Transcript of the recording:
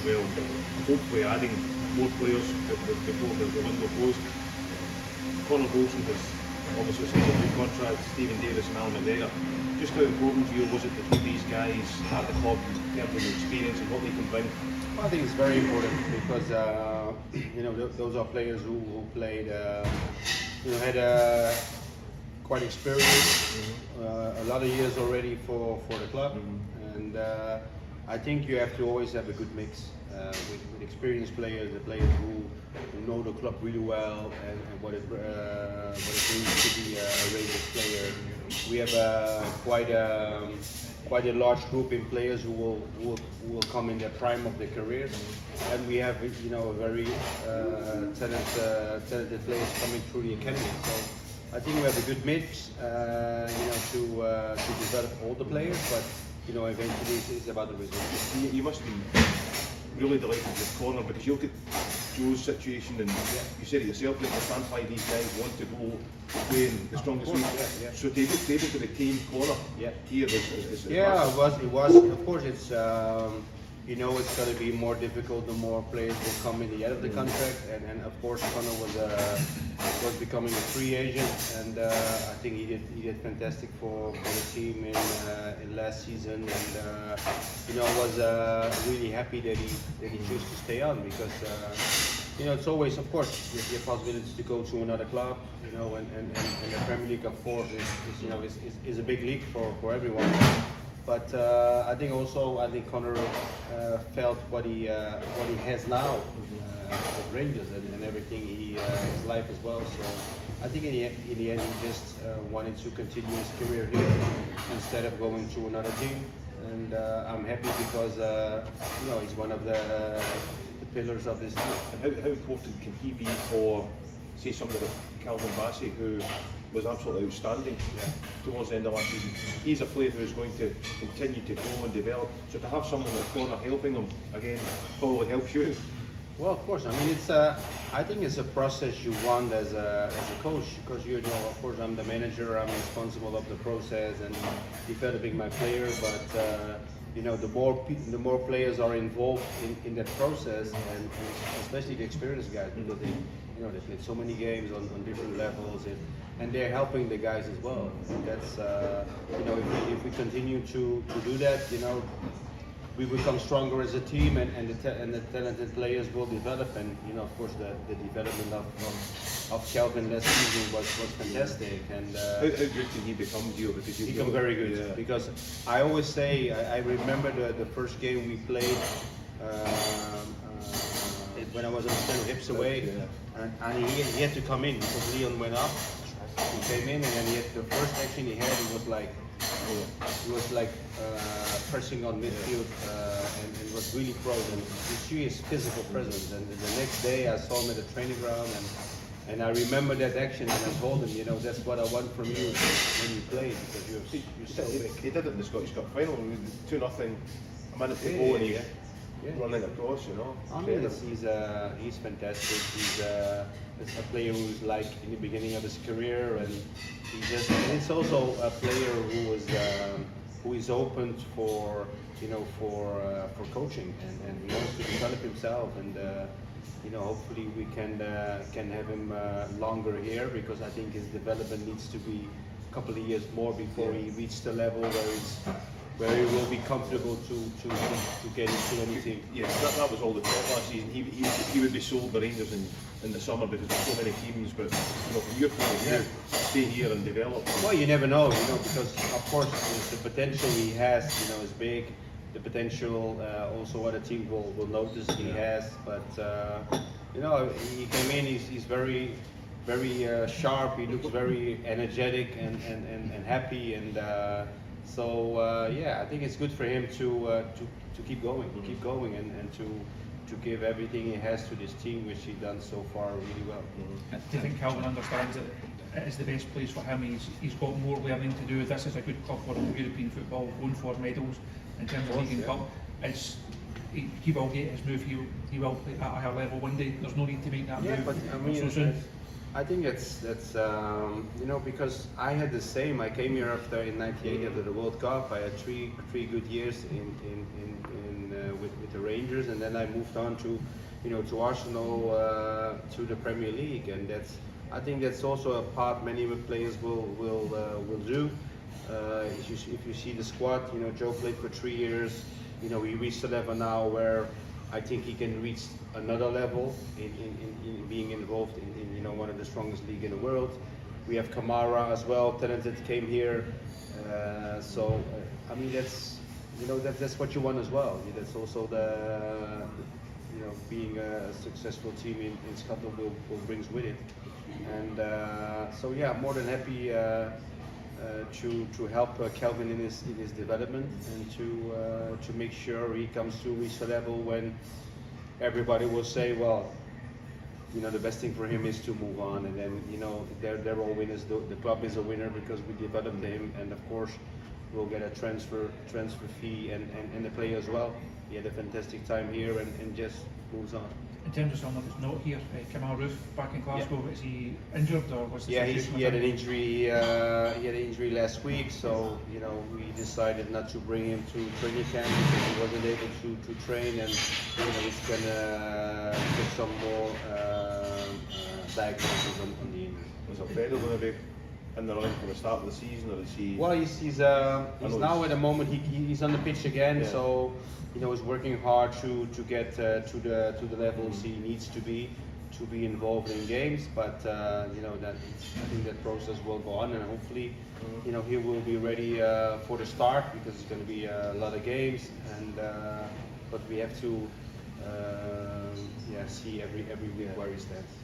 well. Hopefully adding more players before the window closed. Conor Bolson has obviously signed a new contract, Stephen Davis and Alan McGregor. Just how important to you was it to keep these guys at the club in terms of the experience and what they can bring? I think it's very important because those are players who played, had quite experience, a lot of years already for the club, and I think you have to always have a good mix with experienced players, the players who know the club really well and what it means to be a Rangers player. We have quite a large group in players who will come in the prime of their careers, and we have a very talented players coming through the academy. So I think we have a good mix, to develop all the players, but eventually it's about the results. You must be really delighted with Conor because you look at Joe's situation and you said it yourself, you understand why these guys want to go play in the strongest league. So to be able to retain Conor here is it was. Of course, it's it's going to be more difficult the more players will come in the end of the contract, and of course Conor was becoming a free agent, and I think he did fantastic for the team in last season, and I was really happy that he chose to stay on because it's always, of course, the possibility to go to another club, and the Premier League, of course, is a big league for everyone. But I think Conor felt what he has now at Rangers and everything his life as well. So I think in the end he just wanted to continue his career here instead of going to another team. And I'm happy because he's one of the pillars of this team. And how important can he be for, say, somebody like Calvin Bassey, who was absolutely outstanding towards the end of last season? He's a player who is going to continue to grow and develop. So to have someone like Conor helping him again probably helps you. Well, of course. I mean, it's I think it's a process you want as a coach because of course, I'm the manager. I'm responsible of the process and developing my player. But the more players are involved in that process, and especially the experienced guys, because they played so many games on different levels, and they're helping the guys as well. And that's if we continue to do that, we become stronger as a team, and the talented players will develop. And of course, the development of Calvin last season was fantastic. And how good can he become, Gio? Because he become very good. Yeah. Because I always say, I remember the first game we played when I was on the hips away, and he had to come in because Leon went up. He came in, and then the first action he had, he was like pressing on midfield, and was really frozen. You see his physical presence. And the next day I saw him at the training ground, and I remember that action, and I told him, that's what I want from you when you play, because you're so big. He did it in the Scottish Cup final, 2-0, a minute to go, and he's running across, I mean, he's fantastic. He's a player who's like in the beginning of his career, and and it's also a player who is open for coaching, and he wants to develop himself, and hopefully we can have him longer here, because I think his development needs to be a couple of years more before he reaches the level where he will be comfortable to get into any team. Yeah, that was all the talk last season. He would be sold by Rangers in the summer because there's so many teams, but from your point of view, stay here and develop. Well, you never know, because of course the potential he has, is big. The potential also other teams will notice he has, but he came in. He's very sharp. He looks very energetic and happy, and I think it's good for him to keep going, and to give everything he has to this team, which he's done so far really well. Do you think Calvin understands that it is the best place for him? He's got more learning to do. This is a good club for European football, going for medals in terms of League and Cup. He will get his move. He will play at a higher level one day. There's no need to make that move but I mean, so soon. I think that's you know, because I had the same. I came here after in '98 after the World Cup. I had three good years with the Rangers, and then I moved on to, you know, to Arsenal, to the Premier League, and I think that's also a part many players will do. If you see the squad, you know, Joe played for 3 years. You know, he reached a level now where I think he can reach another level in being involved in, you know, one of the strongest league in the world. We have Kamara as well, talented, came here. I mean, that's, you know, that's what you want as well. That's also you know, being a successful team in Scotland will brings with it. And so yeah, more than happy to help Calvin in his development, and to make sure he comes to reach a level when everybody will say, well, you know, the best thing for him is to move on, and then, you know, they're all winners. The club is a winner because we developed him, and of course we'll get a transfer fee, and the player as well. He had a fantastic time here and just moves on. In terms of someone that's not here, Kamal Roof back in Glasgow, is he injured or what's the Yeah, situation? he had an injury. He had an injury last week, so, you know, we decided not to bring him to training camp because he wasn't able to train, and, you know, he's gonna get some more diagnosis on the injury. Is Alfredo going to be in the running for the start of the season, or is he? Well, he's now at the moment he's on the pitch again, Yeah. so, you know, he's working hard to get to the levels he needs to be involved in games. But you know, I think that process will go on, and hopefully, you know, he will be ready for the start, because it's going to be a lot of games, and but we have to see every week where he stands.